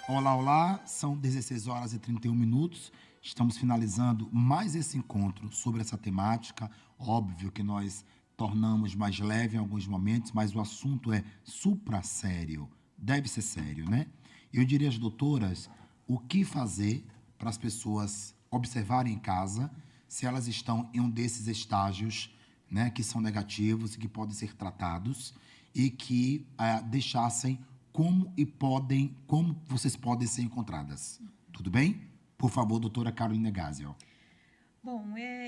Olá, olá, são 16 horas e 31 minutos. Estamos finalizando mais esse encontro sobre essa temática. Óbvio que nós tornamos mais leve em alguns momentos, mas o assunto é supra-sério. Deve ser sério, né? Eu diria às doutoras o que fazer para as pessoas observarem em casa se elas estão em um desses estágios, né, que são negativos e que podem ser tratados e que deixassem como vocês podem ser encontradas. Tudo bem? Por favor, doutora Carolina Gaziel. Bom,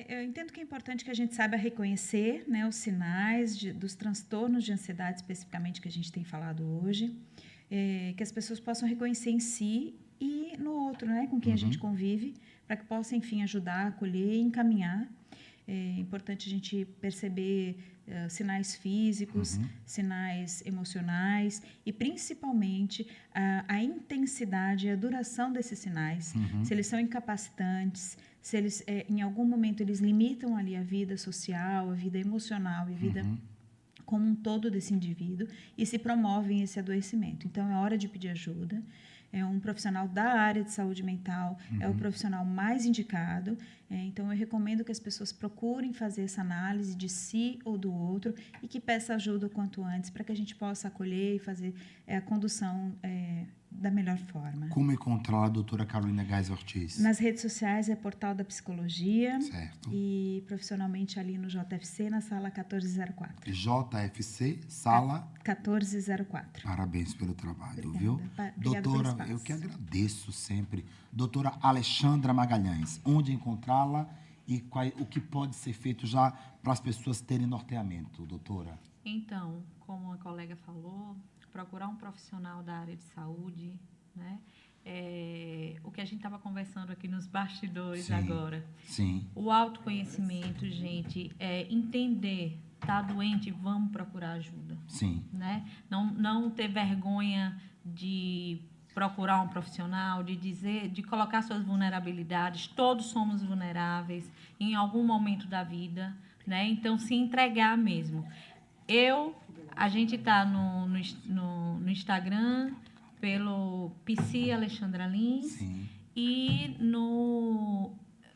eu entendo que é importante que a gente saiba reconhecer, né, os sinais dos transtornos de ansiedade, especificamente, que a gente tem falado hoje, que as pessoas possam reconhecer em si e no outro, né, com quem a gente convive, para que possa, enfim, ajudar, acolher e encaminhar. É importante a gente perceber sinais físicos, sinais emocionais e, principalmente, a intensidade e a duração desses sinais. Se eles são incapacitantes, se eles, em algum momento, eles limitam ali a vida social, a vida emocional e a vida como um todo desse indivíduo e se promovem esse adoecimento. Então, é hora de pedir ajuda. É um profissional da área de saúde mental, é o profissional mais indicado. Então, eu recomendo que as pessoas procurem fazer essa análise de si ou do outro e que peça ajuda o quanto antes para que a gente possa acolher e fazer a condução da melhor forma. Como encontrar a doutora Carolina Gás Ortiz? Nas redes sociais é Portal da Psicologia. Certo. E profissionalmente ali no JFC, na sala 1404. JFC, sala 1404. Parabéns pelo trabalho, Obrigada. viu? Obrigada Doutora, pelo espaço. eu que agradeço sempre. Doutora Alexandra Magalhães, onde encontrá-la e o que pode ser feito já para as pessoas terem norteamento, doutora? Então, como a colega falou, procurar um profissional da área de saúde, né? O que a gente estava conversando aqui nos bastidores agora. Sim. O autoconhecimento, gente, entender, tá doente, vamos procurar ajuda. Sim. Né? Não ter vergonha de procurar um profissional, de colocar suas vulnerabilidades. Todos somos vulneráveis em algum momento da vida, né? Então, se entregar mesmo. A gente está no Instagram pelo PC Alexandra Lins. Sim. E no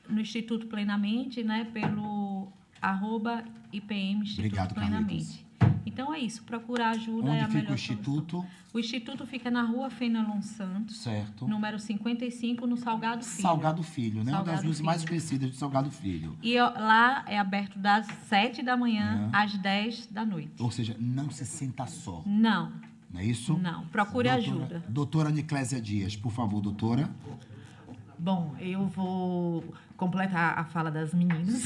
Instituto Plenamente, né, pelo @IPM Instituto Obrigado, Plenamente. Então é isso, procurar ajuda. Onde é a fica melhor o Instituto? solução. O Instituto fica na Rua Fenelon Santos, Certo. número 55, no Salgado Filho. Salgado Filho, né? Uma das Salgado ruas mais Filho. conhecidas de Salgado Filho. E lá é aberto das 7 da manhã às 10 da noite. Ou seja, não se sinta só. Não, Não é isso? não. Procure ajuda. Doutora Niclésia Dias, por favor, doutora. Bom, eu vou completar a fala das meninas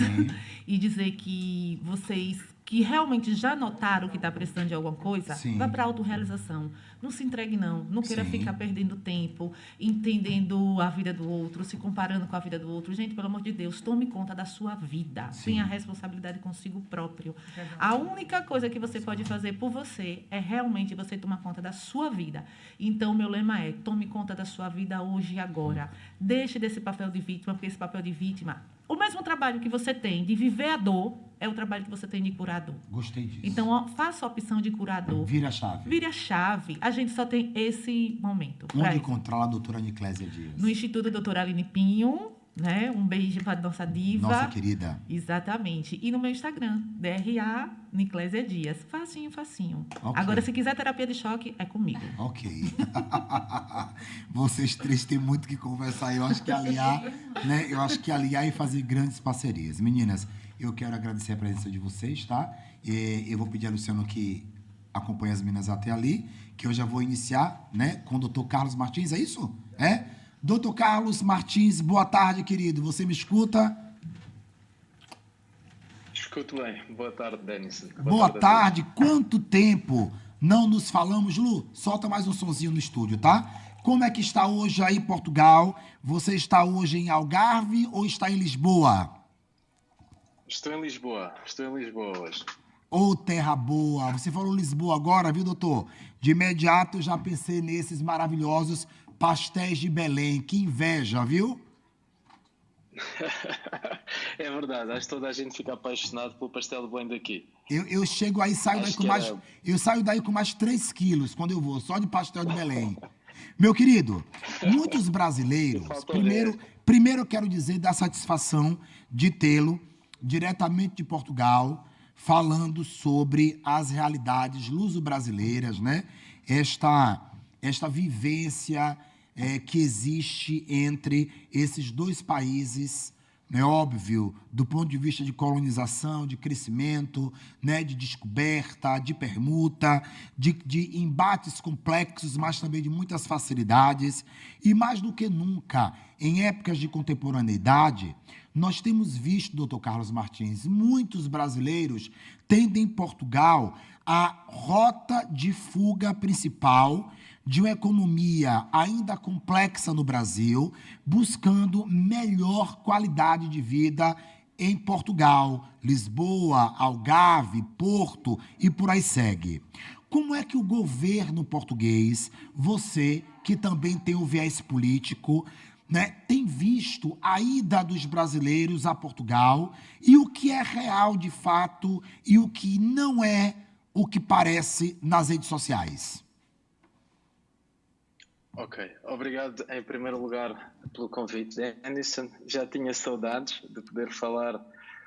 e dizer que vocês que realmente já notaram que está precisando de alguma coisa, vá para a autorrealização. Não se entregue, não. Não queira ficar perdendo tempo, entendendo a vida do outro, se comparando com a vida do outro. Gente, pelo amor de Deus, tome conta da sua vida. Tenha responsabilidade consigo próprio. A única coisa que você pode fazer por você é realmente você tomar conta da sua vida. Então, meu lema é, tome conta da sua vida hoje e agora. Deixe desse papel de vítima, porque esse papel de vítima... O mesmo trabalho que você tem de viver a dor é o trabalho que você tem de curar a dor. Gostei disso. Então, faça a opção de curar a dor. Vira a chave. Vire a chave. A gente só tem esse momento. Onde encontrar a doutora Niclésia Dias? No Instituto Doutora Aline Pinho, né? Um beijo para a nossa diva. Nossa querida. Exatamente. E no meu Instagram, DRA Niclésia Dias. Facinho, facinho. Okay. Agora, se quiser terapia de choque, é comigo. Ok. Vocês três têm muito que conversar. Eu acho que aliar, né? Eu acho que aliar e fazer grandes parcerias. Meninas, eu quero agradecer a presença de vocês, tá? Eu vou pedir a Luciano que acompanhe as meninas até ali, que eu já vou iniciar, né? Com o doutor Carlos Martins, é isso? Doutor Carlos Martins, boa tarde, querido. Você me escuta? Escuto bem. Boa tarde, Denis. Boa tarde. Quanto tempo não nos falamos? Lu, solta mais um sonzinho no estúdio, tá? Como é que está hoje aí em Portugal? Você está hoje em Algarve ou está em Lisboa? Estou em Lisboa hoje. Ô, terra boa. Você falou Lisboa agora, viu, doutor? De imediato eu já pensei nesses maravilhosos pastéis de Belém. Que inveja, viu? É verdade, acho que toda a gente fica apaixonado pelo pastel de Belém daqui. Eu chego aí, saio daí com mais... Eu saio daí com mais 3 quilos quando eu vou, só de pastel de Belém. Meu querido, muitos brasileiros, primeiro eu quero dizer da satisfação de tê-lo diretamente de Portugal, falando sobre as realidades luso-brasileiras, né? Esta vivência que existe entre esses dois países, é óbvio, do ponto de vista de colonização, de crescimento, né, de descoberta, de permuta, de embates complexos, mas também de muitas facilidades. E mais do que nunca, em épocas de contemporaneidade, nós temos visto, doutor Carlos Martins, muitos brasileiros tendo em Portugal a rota de fuga principal de uma economia ainda complexa no Brasil, buscando melhor qualidade de vida em Portugal, Lisboa, Algarve, Porto e por aí segue. Como é que o governo português, você que também tem o viés político, né, tem visto a ida dos brasileiros a Portugal e o que é real de fato e o que não é o que parece nas redes sociais? Ok, obrigado em primeiro lugar pelo convite, Anderson. Já tinha saudades de poder falar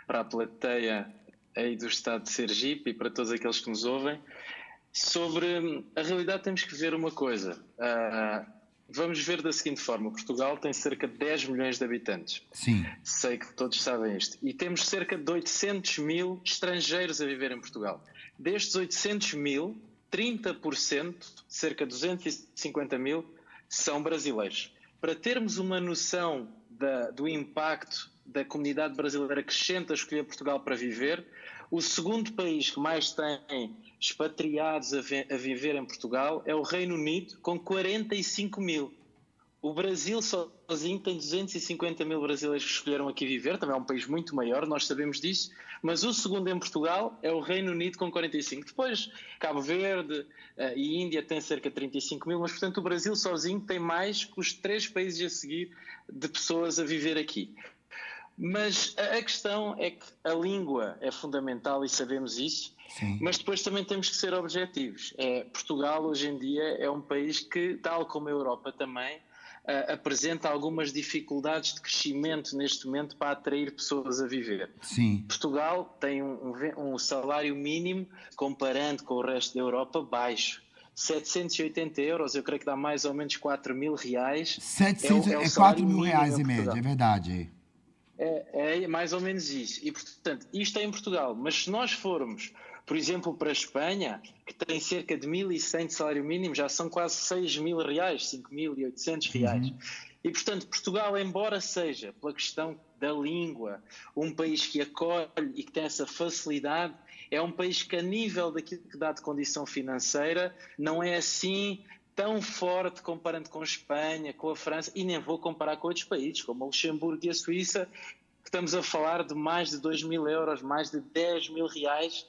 para a plateia aí do estado de Sergipe e para todos aqueles que nos ouvem. Sobre a realidade temos que ver uma coisa. Vamos ver da seguinte forma: Portugal tem cerca de 10 milhões de habitantes. Sim. Sei que todos sabem isto. E temos cerca de 800 mil estrangeiros a viver em Portugal. Destes 800 mil, 30%, cerca de 250 mil, são brasileiros. Para termos uma noção do impacto da comunidade brasileira crescente a escolher Portugal para viver, o segundo país que mais tem expatriados a viver em Portugal é o Reino Unido, com 45 mil. O Brasil sozinho tem 250 mil brasileiros que escolheram aqui viver, também é um país muito maior, nós sabemos disso, mas o segundo em Portugal é o Reino Unido com 45. Depois, Cabo Verde e Índia têm cerca de 35 mil, mas, portanto, o Brasil sozinho tem mais que os 3 países a seguir de pessoas a viver aqui. Mas a questão é que a língua é fundamental e sabemos isso. Sim. Mas depois também temos que ser objetivos. Portugal, hoje em dia, é um país que, tal como a Europa também, apresenta algumas dificuldades de crescimento neste momento para atrair pessoas a viver. Sim. Portugal tem um salário mínimo, comparando com o resto da Europa, baixo. 780 euros, eu creio que dá mais ou menos 4 mil reais. 4 mil reais e média, é verdade. É mais ou menos isso. E, portanto, isto é em Portugal. Mas se nós formos, por exemplo, para a Espanha, que tem cerca de 1.100 de salário mínimo, já são quase 6 mil reais, 5.800 reais. Uhum. E, portanto, Portugal, embora seja, pela questão da língua, um país que acolhe e que tem essa facilidade, é um país que, a nível daquilo que dá de condição financeira, não é assim tão forte comparando com a Espanha, com a França, e nem vou comparar com outros países, como o Luxemburgo e a Suíça, que estamos a falar de mais de 2 mil euros, mais de 10 mil reais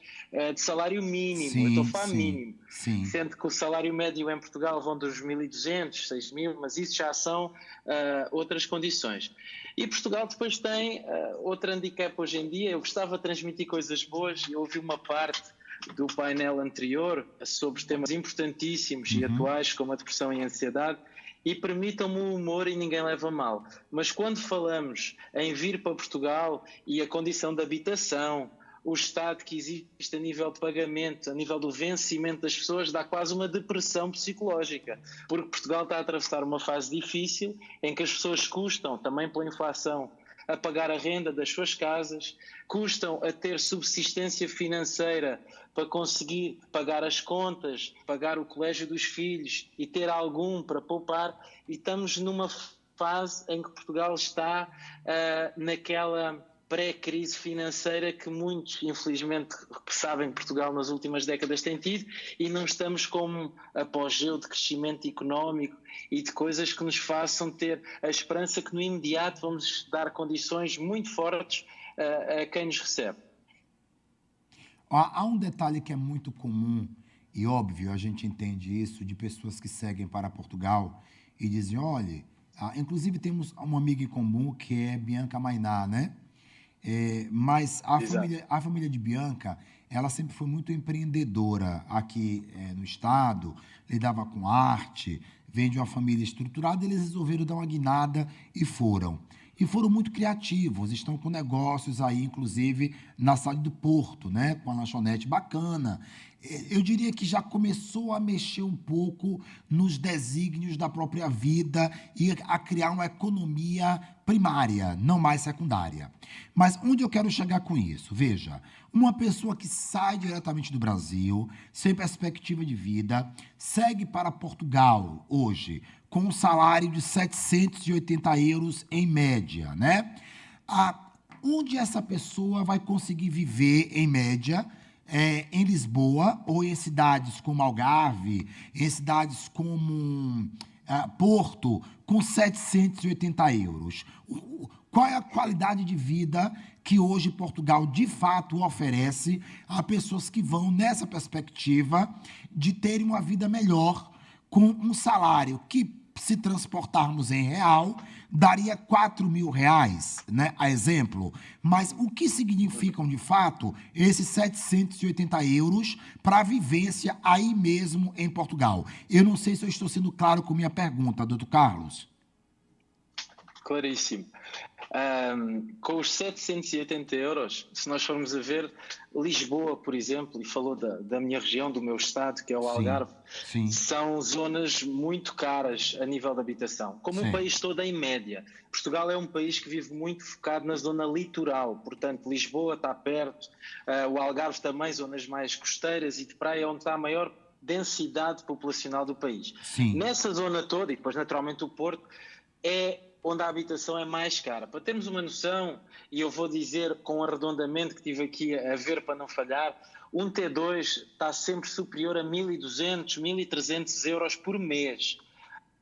de salário mínimo. Sim, eu estou a falar sim, mínimo. Sim. Sendo que o salário médio em Portugal vão dos 1.200, 6.000, mas isso já são outras condições. E Portugal depois tem outro handicap hoje em dia. Eu gostava de transmitir coisas boas. Eu ouvi uma parte do painel anterior sobre temas importantíssimos e atuais, como a depressão e a ansiedade, e permitam-me o humor e ninguém leva mal. Mas quando falamos em vir para Portugal e a condição de habitação, o estado que existe a nível de pagamento, a nível do vencimento das pessoas, dá quase uma depressão psicológica, porque Portugal está a atravessar uma fase difícil em que as pessoas custam, também pela inflação, a pagar a renda das suas casas, custam a ter subsistência financeira para conseguir pagar as contas, pagar o colégio dos filhos e ter algum para poupar, e estamos numa fase em que Portugal está naquela pré-crise financeira que muitos, infelizmente, que sabem que Portugal nas últimas décadas tem tido, e não estamos como apogeu de crescimento económico e de coisas que nos façam ter a esperança que no imediato vamos dar condições muito fortes a quem nos recebe. Há um detalhe que é muito comum e óbvio, a gente entende isso, de pessoas que seguem para Portugal e dizem, olha, inclusive temos uma amiga em comum que é Bianca Mainá, né? Mas a família de Bianca, ela sempre foi muito empreendedora aqui no estado, lidava com arte, vêm de uma família estruturada, eles resolveram dar uma guinada e foram. E foram muito criativos, estão com negócios aí, inclusive, na cidade do Porto, né? Com a lanchonete bacana. Eu diria que já começou a mexer um pouco nos desígnios da própria vida e a criar uma economia primária, não mais secundária. Mas onde eu quero chegar com isso? Veja, uma pessoa que sai diretamente do Brasil, sem perspectiva de vida, segue para Portugal hoje, com um salário de 780 euros em média, né? Onde essa pessoa vai conseguir viver, em média, em Lisboa ou em cidades como Algarve, em cidades como Porto, com 780 euros? Qual é a qualidade de vida que hoje Portugal, de fato, oferece a pessoas que vão nessa perspectiva de terem uma vida melhor com um salário que, se transportarmos em real, daria 4 mil reais, né? A exemplo. Mas o que significam, de fato, esses 780 euros para a vivência aí mesmo em Portugal? Eu não sei se eu estou sendo claro com minha pergunta, doutor Carlos. Claríssimo. Com os 780 euros, se nós formos a ver, Lisboa, por exemplo, e falou da minha região, do meu estado, que é o Algarve, sim. São zonas muito caras a nível de habitação, como o país todo em média. Portugal é um país que vive muito focado na zona litoral, portanto Lisboa está perto, o Algarve também, zonas mais costeiras e de praia, onde está a maior densidade populacional do país. Sim. Nessa zona toda, e depois naturalmente o Porto, é onde a habitação é mais cara. Para termos uma noção, e eu vou dizer com arredondamento que estive aqui a ver para não falhar, um T2 está sempre superior a 1.200, 1.300 euros por mês.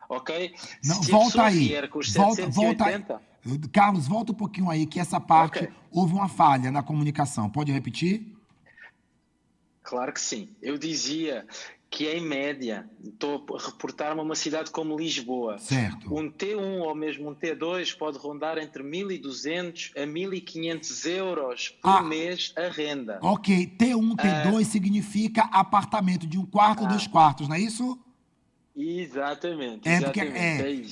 Ok? Não, volta aí. Volta aí. Carlos, volta um pouquinho aí, que essa parte houve uma falha na comunicação. Pode repetir? Claro que sim. Eu dizia que, em média, estou a reportar-me uma cidade como Lisboa. Certo. Um T1 ou mesmo um T2 pode rondar entre 1.200 a 1.500 euros por mês a renda. Ok, T1, T2 significa apartamento de um quarto ou 2 quartos, não é isso? Exatamente. Porque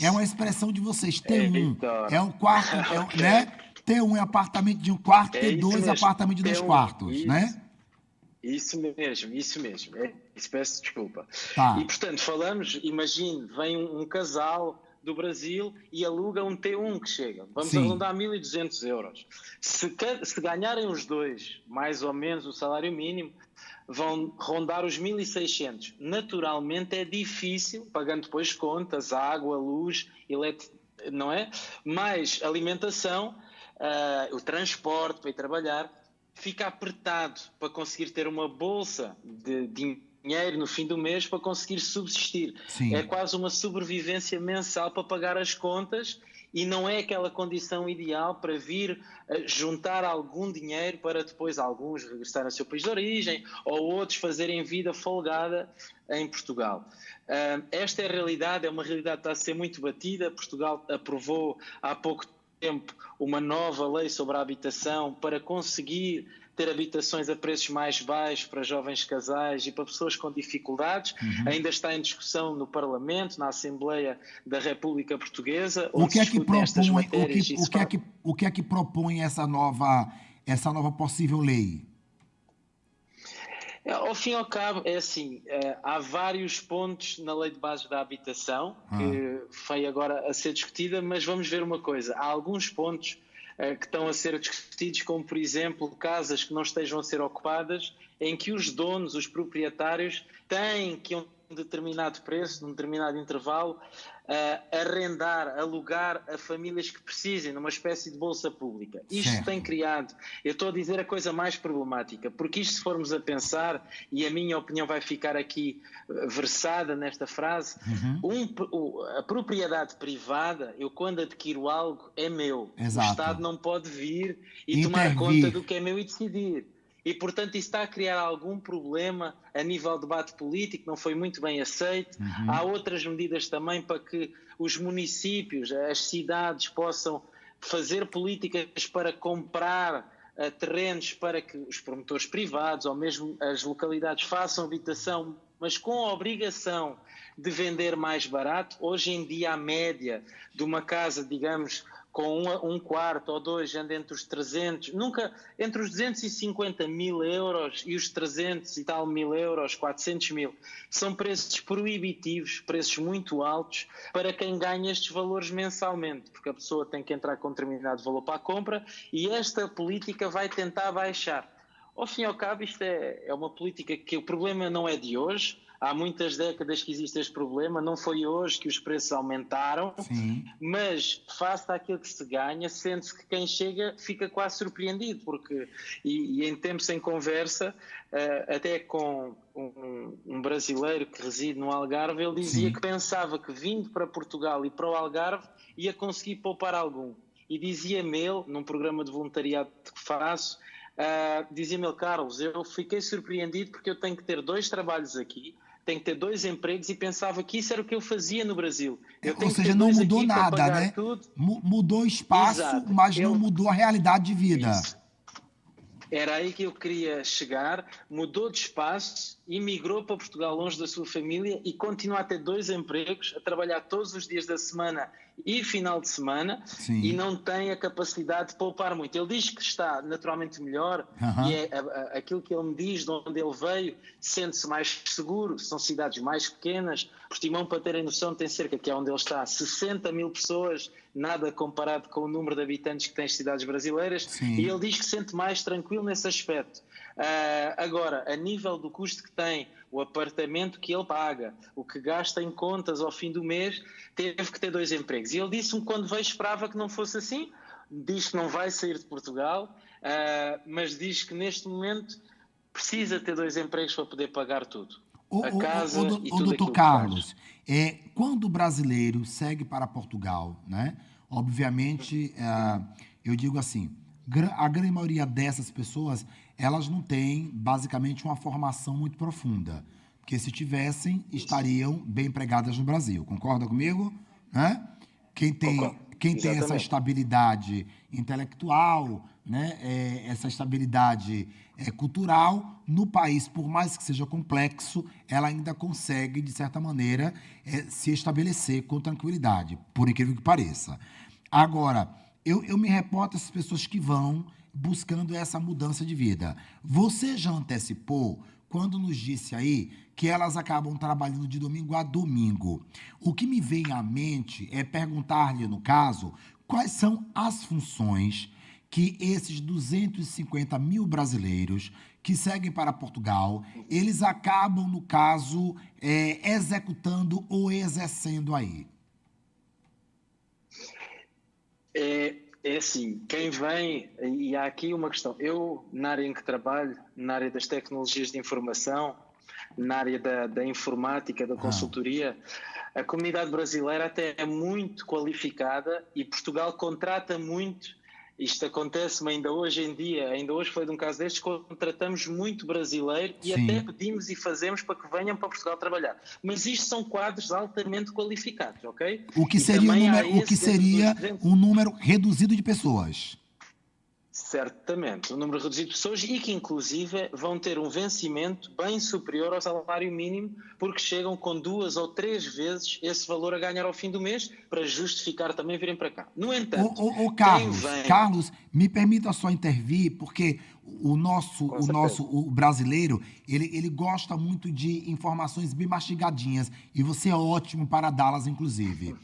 é uma expressão de vocês. T1 é um quarto, né? T1 é apartamento de um quarto, T2 é apartamento de 2 quartos, né? Isso mesmo. Isso, peço desculpa. Tá. E, portanto, imagine, vem um casal do Brasil e aluga um T1 que chega. Vamos arredondar 1.200 euros. Se ganharem os dois, mais ou menos o salário mínimo, vão rondar os 1.600. Naturalmente é difícil, pagando depois contas, água, luz, não é? Mais alimentação, o transporte para ir trabalhar, fica apertado para conseguir ter uma bolsa de dinheiro no fim do mês para conseguir subsistir. Sim. É quase uma sobrevivência mensal para pagar as contas e não é aquela condição ideal para vir juntar algum dinheiro para depois alguns regressarem ao seu país de origem ou outros fazerem vida folgada em Portugal. Esta é a realidade, é uma realidade que está a ser muito batida. Portugal aprovou há pouco tempo uma nova lei sobre a habitação para conseguir ter habitações a preços mais baixos para jovens casais e para pessoas com dificuldades. Ainda está em discussão no Parlamento, na Assembleia da República Portuguesa. O que é que propõe essa nova possível lei? Ao fim e ao cabo, é assim, há vários pontos na Lei de Bases da Habitação que foi agora a ser discutida, mas vamos ver uma coisa, há alguns pontos que estão a ser discutidos, como por exemplo casas que não estejam a ser ocupadas, em que os donos, os proprietários, têm que um determinado preço, num determinado intervalo, arrendar, alugar a famílias que precisem, numa espécie de bolsa pública. Isto tem criado, eu estou a dizer a coisa mais problemática, porque isto, se formos a pensar, e a minha opinião vai ficar aqui versada nesta frase, a propriedade privada, eu quando adquiro algo, é meu. Exato. O Estado não pode vir e tomar conta do que é meu e decidir. E, portanto, isso está a criar algum problema a nível de debate político, não foi muito bem aceito. Há outras medidas também para que os municípios, as cidades possam fazer políticas para comprar terrenos para que os promotores privados ou mesmo as localidades façam habitação mas com a obrigação de vender mais barato. Hoje em dia a média de uma casa, digamos, com um quarto ou dois, anda entre os 300, nunca entre os 250 mil euros e os 300 e tal mil euros, 400 mil. São preços proibitivos, preços muito altos para quem ganha estes valores mensalmente, porque a pessoa tem que entrar com determinado valor para a compra e esta política vai tentar baixar. Ao fim e ao cabo, isto é uma política que o problema não é de hoje. Há muitas décadas que existe este problema, não foi hoje que os preços aumentaram, Sim. Mas face àquilo que se ganha, sente-se que quem chega fica quase surpreendido, porque, e em tempos em conversa, até com um brasileiro que reside no Algarve, ele dizia que pensava que vindo para Portugal e para o Algarve ia conseguir poupar algum. E dizia-me ele, num programa de voluntariado que faço, dizia-me ele: Carlos, eu fiquei surpreendido porque eu tenho que ter 2 trabalhos aqui, tenho que ter 2 empregos, e pensava que isso era o que eu fazia no Brasil. Ou seja, não mudou nada, né? Mudou espaço, exato, mas não mudou a realidade de vida. Isso. Era aí que eu queria chegar. Mudou de espaço, imigrou para Portugal longe da sua família e continua a ter 2 empregos, a trabalhar todos os dias da semana e final de semana. Sim. E não tem a capacidade de poupar muito. Ele diz que está naturalmente melhor, e é aquilo que ele me diz, de onde ele veio, sente-se mais seguro. São cidades mais pequenas. Portimão, para terem noção, tem cerca, que é onde ele está, 60 mil pessoas, nada comparado com o número de habitantes que têm as cidades brasileiras. Sim. E ele diz que se sente mais tranquilo nesse aspecto. Agora, a nível do custo que tem, o apartamento que ele paga, o que gasta em contas ao fim do mês, teve que ter 2 empregos. E ele disse-me, quando veio, esperava que não fosse assim. Diz que não vai sair de Portugal, mas diz que neste momento precisa ter 2 empregos para poder pagar tudo. A casa e tudo. Doutor Carlos, quando o brasileiro segue para Portugal, né? Obviamente, eu digo assim, a grande maioria dessas pessoas, elas não têm, basicamente, uma formação muito profunda. Porque se tivessem, estariam bem empregadas no Brasil. Concorda comigo? Né? Quem tem essa estabilidade intelectual, né? Essa estabilidade cultural, no país, por mais que seja complexo, ela ainda consegue, de certa maneira, se estabelecer com tranquilidade, por incrível que pareça. Agora, eu me reporto a essas pessoas que vão buscando essa mudança de vida. Você já antecipou, quando nos disse aí, que elas acabam trabalhando de domingo a domingo. O que me vem à mente é perguntar-lhe, no caso, quais são as funções que esses 250 mil brasileiros que seguem para Portugal, eles acabam, no caso, executando ou exercendo aí. É assim, quem vem, e há aqui uma questão, eu na área em que trabalho, na área das tecnologias de informação, na área da informática, da consultoria, a comunidade brasileira até é muito qualificada e Portugal contrata muito. Isto acontece-me ainda hoje em dia, ainda hoje foi de um caso destes, contratamos muito brasileiro e até pedimos e fazemos para que venham para Portugal trabalhar. Mas isto são quadros altamente qualificados, ok? O que seria um número reduzido de pessoas. Certamente, um número reduzido de pessoas e que inclusive vão ter um vencimento bem superior ao salário mínimo, porque chegam com 2 ou 3 vezes esse valor a ganhar ao fim do mês, para justificar também virem para cá. No entanto, Carlos, me permita só intervir, porque o brasileiro, ele gosta muito de informações bem mastigadinhas, e você é ótimo para dá-las, inclusive.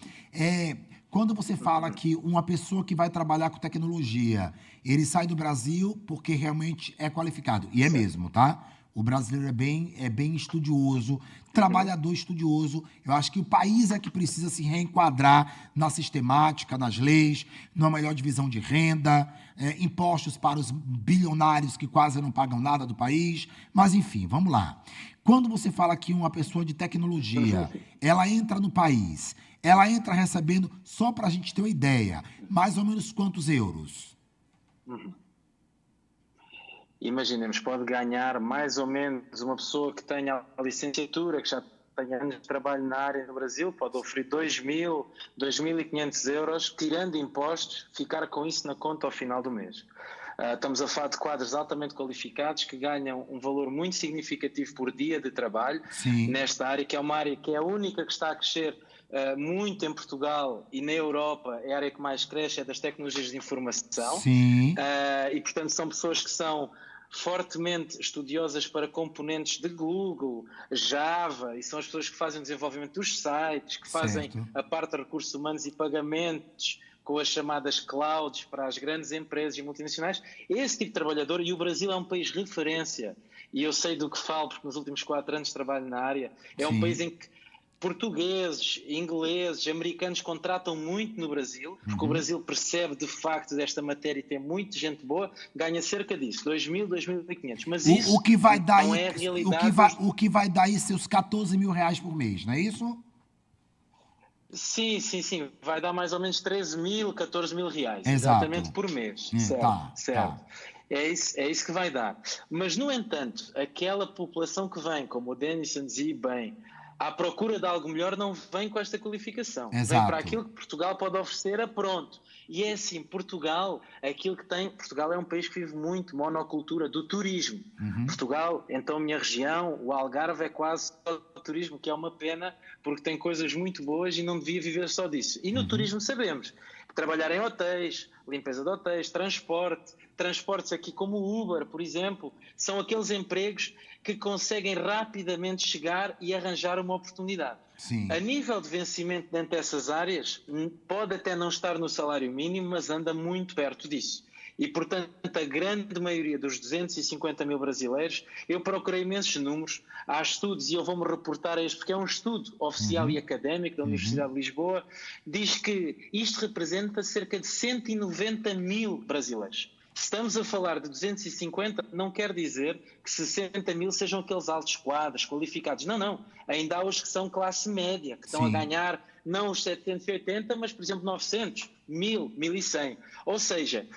Quando você fala que uma pessoa que vai trabalhar com tecnologia, ele sai do Brasil porque realmente é qualificado. E é mesmo, tá? O brasileiro é bem estudioso, trabalhador estudioso. Eu acho que o país é que precisa se reenquadrar na sistemática, nas leis, numa melhor divisão de renda, impostos para os bilionários que quase não pagam nada do país. Mas, enfim, vamos lá. Quando você fala que uma pessoa de tecnologia, ela entra no país, ela entra recebendo, só para a gente ter uma ideia, mais ou menos quantos euros? Imaginemos, pode ganhar mais ou menos uma pessoa que tenha a licenciatura, que já tenha anos de trabalho na área no Brasil, pode oferecer 2.000, 2.500 euros, tirando impostos, ficar com isso na conta ao final do mês. Estamos a falar de quadros altamente qualificados que ganham um valor muito significativo por dia de trabalho nesta área, que é uma área que é a única que está a crescer muito em Portugal e na Europa. É a área que mais cresce, é das tecnologias de informação. E, portanto, são pessoas que são fortemente estudiosas para componentes de Google, Java, e são as pessoas que fazem o desenvolvimento dos sites, que fazem a parte de recursos humanos e pagamentos com as chamadas clouds para as grandes empresas e multinacionais. Esse tipo de trabalhador, e o Brasil é um país referência, e eu sei do que falo porque nos últimos 4 anos trabalho na área, é um país em que portugueses, ingleses, americanos contratam muito no Brasil, porque o Brasil percebe de facto desta matéria e tem muita gente boa, ganha cerca disso, 2.000, 2.500. Mas isso o que vai dar não é a realidade. O que vai dar seus 14 mil reais por mês, não é isso? Sim. Vai dar mais ou menos 13 mil, 14 mil reais. Exato. Exatamente por mês. Certo. É isso que vai dar. Mas, no entanto, aquela população que vem, como o Denison dizia bem, à procura de algo melhor, não vem com esta qualificação. Exato. Vem para aquilo que Portugal pode oferecer a pronto. E é assim, Portugal é um país que vive muito monocultura do turismo. Portugal, então a minha região, o Algarve, é quase só turismo, que é uma pena, porque tem coisas muito boas e não devia viver só disso. E no turismo sabemos que trabalhar em hotéis, limpeza de hotéis, transportes aqui como o Uber, por exemplo, são aqueles empregos que conseguem rapidamente chegar e arranjar uma oportunidade. A nível de vencimento dentro dessas áreas, pode até não estar no salário mínimo, mas anda muito perto disso. E, portanto, a grande maioria dos 250 mil brasileiros, eu procurei imensos números, há estudos, e eu vou-me reportar a este, porque é um estudo oficial e académico da Universidade de Lisboa, diz que isto representa cerca de 190 mil brasileiros. Se estamos a falar de 250, não quer dizer que 60 mil sejam aqueles altos quadros, qualificados. Não. Ainda há os que são classe média, que estão a ganhar não os 780, mas, por exemplo, 900, 1.000, 1.100. Ou seja,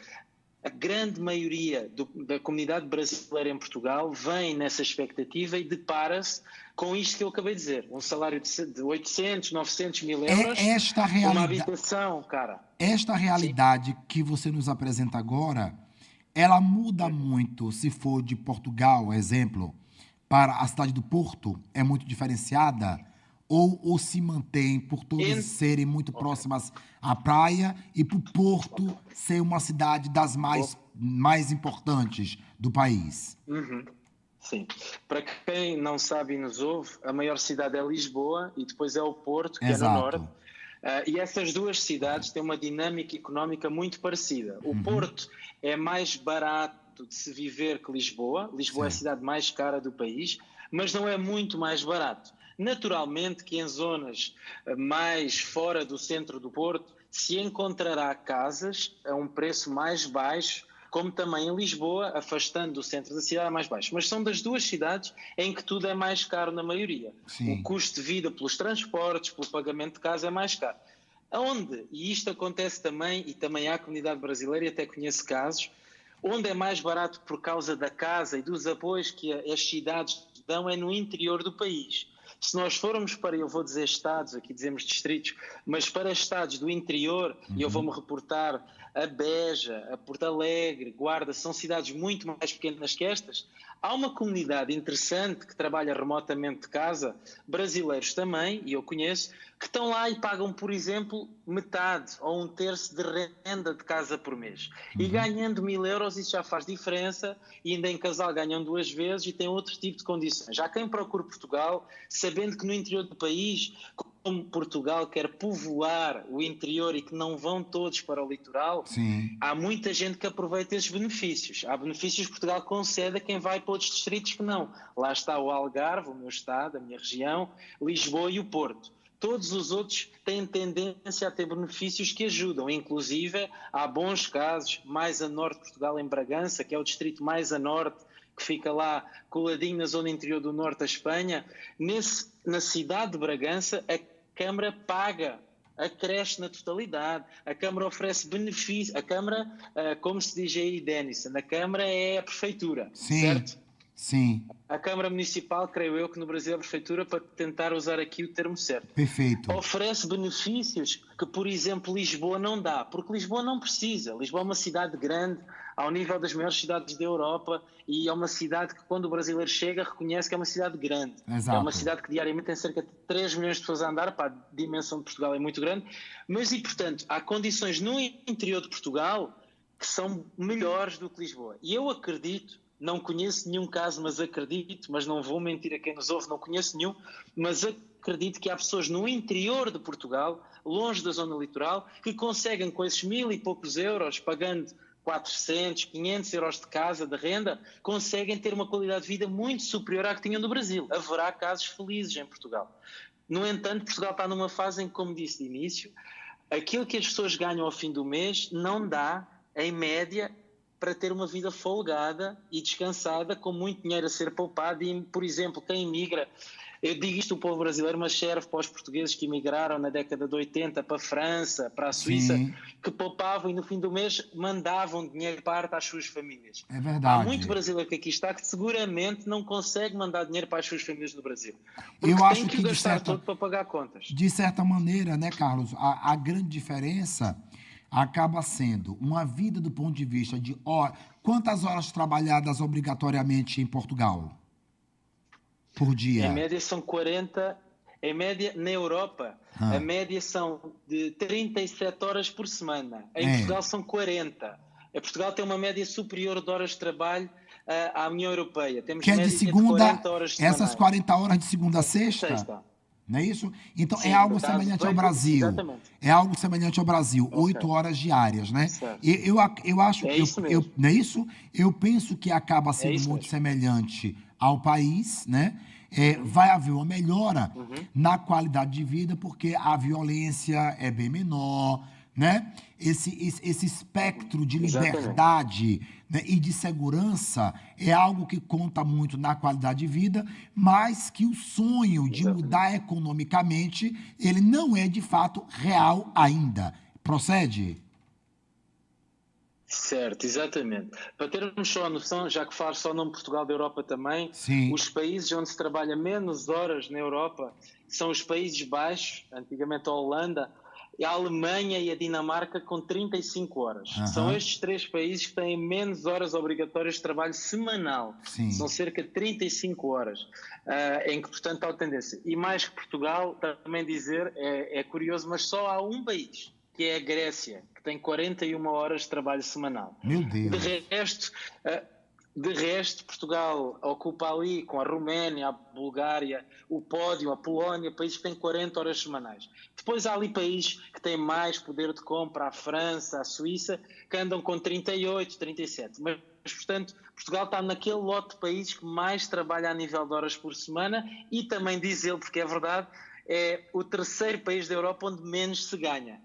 a grande maioria da comunidade brasileira em Portugal vem nessa expectativa e depara-se com isto que eu acabei de dizer. Um salário de 800, 900 mil euros, uma habitação, cara. Esta realidade que você nos apresenta agora, ela muda muito se for de Portugal, exemplo, para a cidade do Porto, é muito diferenciada, ou se mantém por todas serem muito próximas à praia e por Porto ser uma cidade das mais importantes do país? Sim. Para quem não sabe e nos ouve, a maior cidade é Lisboa e depois é o Porto, que é no norte. E essas duas cidades têm uma dinâmica económica muito parecida. O Porto é mais barato de se viver que Lisboa. Lisboa é a cidade mais cara do país, mas não é muito mais barato. Naturalmente que em zonas mais fora do centro do Porto se encontrará casas a um preço mais baixo, como também em Lisboa, afastando do centro da cidade, é mais baixo. Mas são das duas cidades em que tudo é mais caro na maioria. O custo de vida pelos transportes, pelo pagamento de casa é mais caro. Onde, e isto acontece também, e também há a comunidade brasileira, e até conheço casos, onde é mais barato por causa da casa e dos apoios que as cidades dão é no interior do país. Se nós formos para, eu vou dizer estados, aqui dizemos distritos, mas para estados do interior, e eu vou-me reportar a Beja, a Porto Alegre, Guarda, são cidades muito mais pequenas que estas, há uma comunidade interessante que trabalha remotamente de casa, brasileiros também, e eu conheço, que estão lá e pagam, por exemplo, metade ou um terço de renda de casa por mês. E ganhando 1.000 euros isso já faz diferença, e ainda em casal ganham 2 vezes e têm outro tipo de condições. Já quem procura Portugal, sabendo que no interior do país, como Portugal quer povoar o interior e que não vão todos para o litoral, há muita gente que aproveita esses benefícios. Há benefícios que Portugal concede a quem vai para outros distritos que não. Lá está o Algarve, o meu estado, a minha região, Lisboa e o Porto. Todos os outros têm tendência a ter benefícios que ajudam. Inclusive, há bons casos, mais a norte de Portugal, em Bragança, que é o distrito mais a norte, que fica lá coladinho na zona interior do norte da Espanha. Na cidade de Bragança, a Câmara paga, acresce na totalidade. A Câmara oferece benefícios. A Câmara, como se diz aí, Denison, a Câmara é a prefeitura, certo? Sim. A Câmara Municipal, creio eu, que no Brasil é a Prefeitura, para tentar usar aqui o termo certo. Perfeito. Oferece benefícios que, por exemplo, Lisboa não dá, porque Lisboa não precisa. Lisboa é uma cidade grande, ao nível das maiores cidades da Europa, e é uma cidade que, quando o brasileiro chega, reconhece que é uma cidade grande. Exato. É uma cidade que diariamente tem cerca de 3 milhões de pessoas a andar, para a dimensão de Portugal é muito grande, mas, e portanto, há condições no interior de Portugal que são melhores do que Lisboa. E eu acredito, não conheço nenhum caso, mas acredito, mas não vou mentir a quem nos ouve, não conheço nenhum, mas acredito que há pessoas no interior de Portugal, longe da zona litoral, que conseguem com esses 1.000 e poucos euros, pagando 400, 500 euros de casa, de renda, conseguem ter uma qualidade de vida muito superior à que tinham no Brasil. Haverá casos felizes em Portugal. No entanto, Portugal está numa fase em que, como disse de início, aquilo que as pessoas ganham ao fim do mês não dá, em média, para ter uma vida folgada e descansada, com muito dinheiro a ser poupado. E, por exemplo, quem imigra, eu digo isto do povo brasileiro, mas serve para os portugueses que imigraram na década de 80 para a França, para a Suíça, sim, que poupavam e no fim do mês mandavam dinheiro parte às suas famílias. É verdade. Há muito brasileiro que aqui está que seguramente não consegue mandar dinheiro para as suas famílias no Brasil. Porque eu acho que o gastar todo para pagar contas. De certa maneira, né, Carlos, a grande diferença acaba sendo uma vida do ponto de vista de quantas horas trabalhadas obrigatoriamente em Portugal por dia? Em média são 40, em média na Europa, a média são de 37 horas por semana. Em Portugal são 40. Portugal tem uma média superior de horas de trabalho à União Europeia. Temos que é média de segunda, 40 horas semanais. Essas 40 horas de segunda a sexta? Não é isso? Então, sim, é algo semelhante ao Brasil. Exatamente. É algo semelhante ao Brasil. 8 horas diárias, né? Eu acho que... Não é isso? Eu penso que acaba sendo muito semelhante ao país, né? Vai haver uma melhora na qualidade de vida, porque a violência é bem menor, né? Esse espectro de liberdade, né, e de segurança é algo que conta muito na qualidade de vida, mas que o sonho de mudar economicamente, ele não é de fato real ainda. Procede? Certo, exatamente. Para termos só a noção, já que falo só no Portugal da Europa também, sim, os países onde se trabalha menos horas na Europa são os Países Baixos, antigamente a Holanda, a Alemanha e a Dinamarca, com 35 horas. São estes 3 países que têm menos horas obrigatórias de trabalho semanal. Sim. São cerca de 35 horas, em que, portanto, há tendência. E mais que Portugal, também dizer, é curioso, mas só há um país, que é a Grécia, que tem 41 horas de trabalho semanal. Meu Deus! De resto, Portugal ocupa ali, com a Roménia, a Bulgária, o pódio, a Polónia, países que têm 40 horas semanais. Depois há ali países que têm mais poder de compra, a França, a Suíça, que andam com 38, 37. Mas, portanto, Portugal está naquele lote de países que mais trabalha a nível de horas por semana e também, diz ele, porque é verdade, é o 3º país da Europa onde menos se ganha.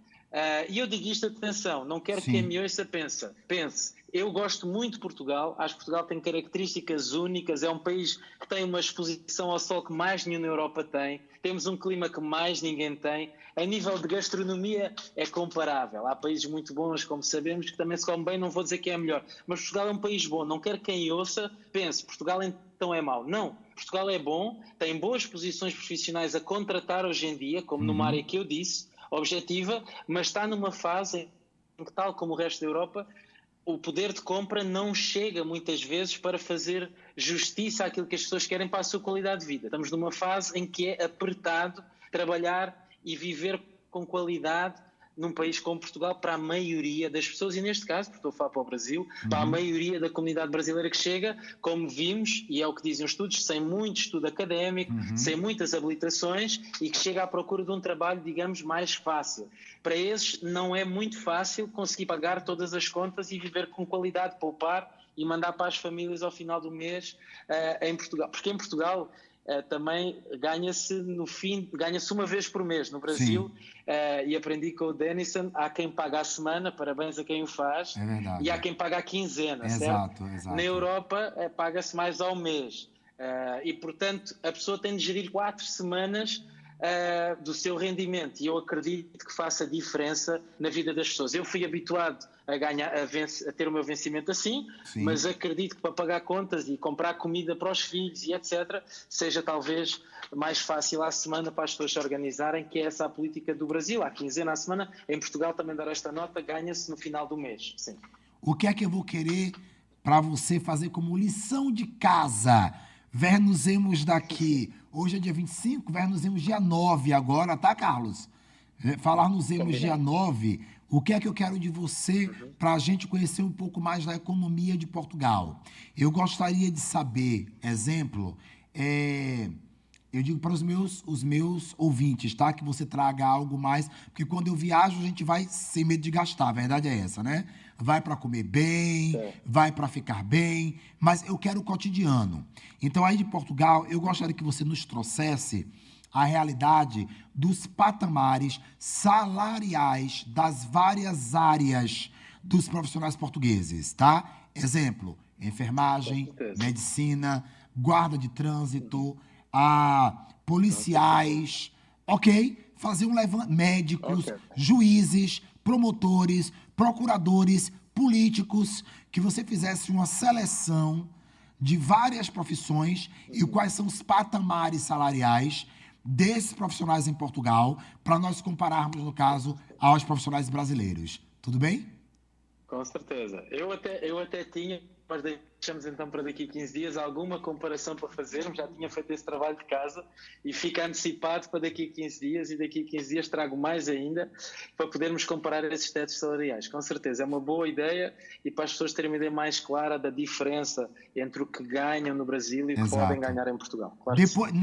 E eu digo isto, atenção, não quero que quem me ouça pense. Eu gosto muito de Portugal, acho que Portugal tem características únicas, é um país que tem uma exposição ao sol que mais nenhum na Europa tem, temos um clima que mais ninguém tem, a nível de gastronomia é comparável, há países muito bons, como sabemos, que também se come bem, não vou dizer que é melhor, mas Portugal é um país bom, não quero que quem ouça pense, Portugal então é mau, não, Portugal é bom, tem boas posições profissionais a contratar hoje em dia, como numa área que eu disse, objetiva, mas está numa fase em que, tal como o resto da Europa, o poder de compra não chega muitas vezes para fazer justiça àquilo que as pessoas querem para a sua qualidade de vida. Estamos numa fase em que é apertado trabalhar e viver com qualidade num país como Portugal para a maioria das pessoas, e neste caso, porque estou a falar para o Brasil, para a maioria da comunidade brasileira que chega, como vimos, e é o que dizem os estudos, sem muito estudo académico, sem muitas habilitações, e que chega à procura de um trabalho, digamos, mais fácil. Para esses não é muito fácil conseguir pagar todas as contas e viver com qualidade, poupar e mandar para as famílias ao final do mês em Portugal. Porque em Portugal também ganha-se uma vez por mês. No Brasil, e aprendi com o Denison, há quem paga a semana, parabéns a quem o faz, e há quem paga a quinzena, certo? Na Europa paga-se mais ao mês, e portanto a pessoa tem de gerir 4 semanas do seu rendimento, e eu acredito que faça diferença na vida das pessoas. Eu fui habituado a ter o meu vencimento assim, sim, mas acredito que para pagar contas e comprar comida para os filhos e etc, seja talvez mais fácil à semana para as pessoas se organizarem, que é essa a política do Brasil. Há quinzena à semana, em Portugal também dar esta nota, ganha-se no final do mês. Sim. O que é que eu vou querer para você fazer como lição de casa? Vernuzemos daqui, hoje é dia 25, vernuzemos dia 9 agora, tá, Carlos? Falarmos dia 9, o que é que eu quero de você para a gente conhecer um pouco mais da economia de Portugal? Eu gostaria de saber, exemplo, eu digo para os meus ouvintes, tá? Que você traga algo mais, porque quando eu viajo a gente vai sem medo de gastar, a verdade é essa, né? Vai para comer bem, vai para ficar bem, mas eu quero o cotidiano. Então, aí de Portugal, eu gostaria que você nos trouxesse a realidade dos patamares salariais das várias áreas dos profissionais portugueses, tá? Exemplo, enfermagem, medicina, guarda de trânsito, policiais, ok? Fazer um levantamento, médicos, juízes, promotores, procuradores, políticos, que você fizesse uma seleção de várias profissões e quais são os patamares salariais desses profissionais em Portugal, para nós compararmos, no caso, aos profissionais brasileiros. Tudo bem? Com certeza. Eu até tinha, mas deixamos então para daqui a 15 dias alguma comparação para fazermos, já tinha feito esse trabalho de casa e fica antecipado para daqui a 15 dias, e daqui a 15 dias trago mais ainda para podermos comparar esses tetos salariais. Com certeza, é uma boa ideia, e para as pessoas terem uma ideia mais clara da diferença entre o que ganham no Brasil e o que podem ganhar em Portugal. Claro. Depois,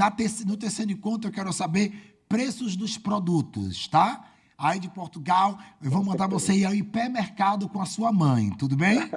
no terceiro encontro, eu quero saber preços dos produtos, tá? Aí de Portugal, eu vou mandar você ir ao hipermercado com a sua mãe, tudo bem?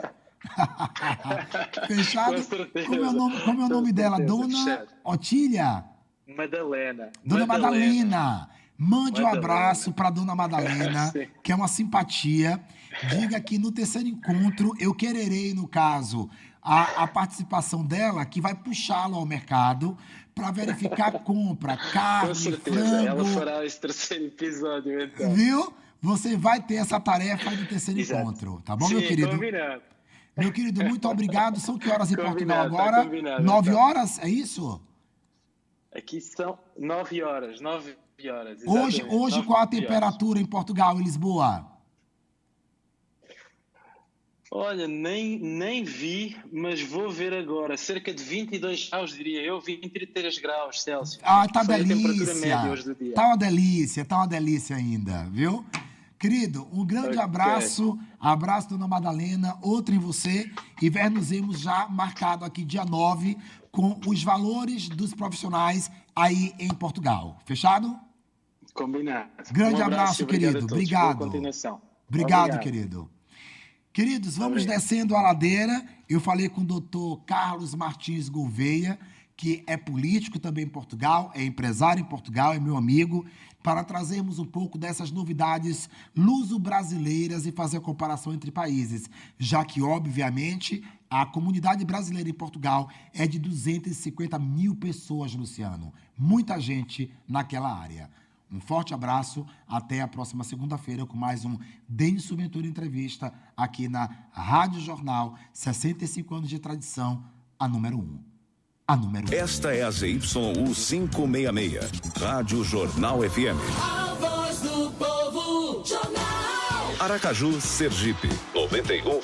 Fechado? Como é o nome dela? Dona Otília? Madalena. Dona Madalena. Mande um abraço para Dona Madalena, que é uma simpatia. Diga que no terceiro encontro eu quererei, no caso, a participação dela, que vai puxá-lo ao mercado para verificar a compra, carne, com certeza, frango. Ela fará esse terceiro episódio, então. Viu? Você vai ter essa tarefa do terceiro encontro, tá bom, meu querido? Combinado. Meu querido, muito obrigado. São que horas em Portugal agora? 9 horas, é isso? Aqui são 9 horas. Hoje qual a temperatura em Portugal e Lisboa? Olha, nem vi, mas vou ver agora. Cerca de 22 graus, diria eu, 23 graus Celsius. Tá delícia. Tá uma delícia ainda, viu? Querido, um grande abraço. Abraço, Dona Madalena. Outro em você. E vernuzemos já marcado aqui dia 9 com os valores dos profissionais aí em Portugal. Fechado? Combinado. Grande abraço, querido. Obrigado. Boa continuação. Obrigado, querido. Queridos, vamos descendo a ladeira. Eu falei com o doutor Carlos Martins Gouveia, que é político também em Portugal, é empresário em Portugal, é meu amigo, para trazermos um pouco dessas novidades luso-brasileiras e fazer a comparação entre países, já que, obviamente, a comunidade brasileira em Portugal é de 250 mil pessoas, Luciano. Muita gente naquela área. Um forte abraço, até a próxima segunda-feira com mais um Denis Ventura Entrevista aqui na Rádio Jornal, 65 anos de tradição, a número 1. Esta é a ZYU 566, Rádio Jornal FM. A voz do povo, Jornal. Aracaju, Sergipe, 91,7.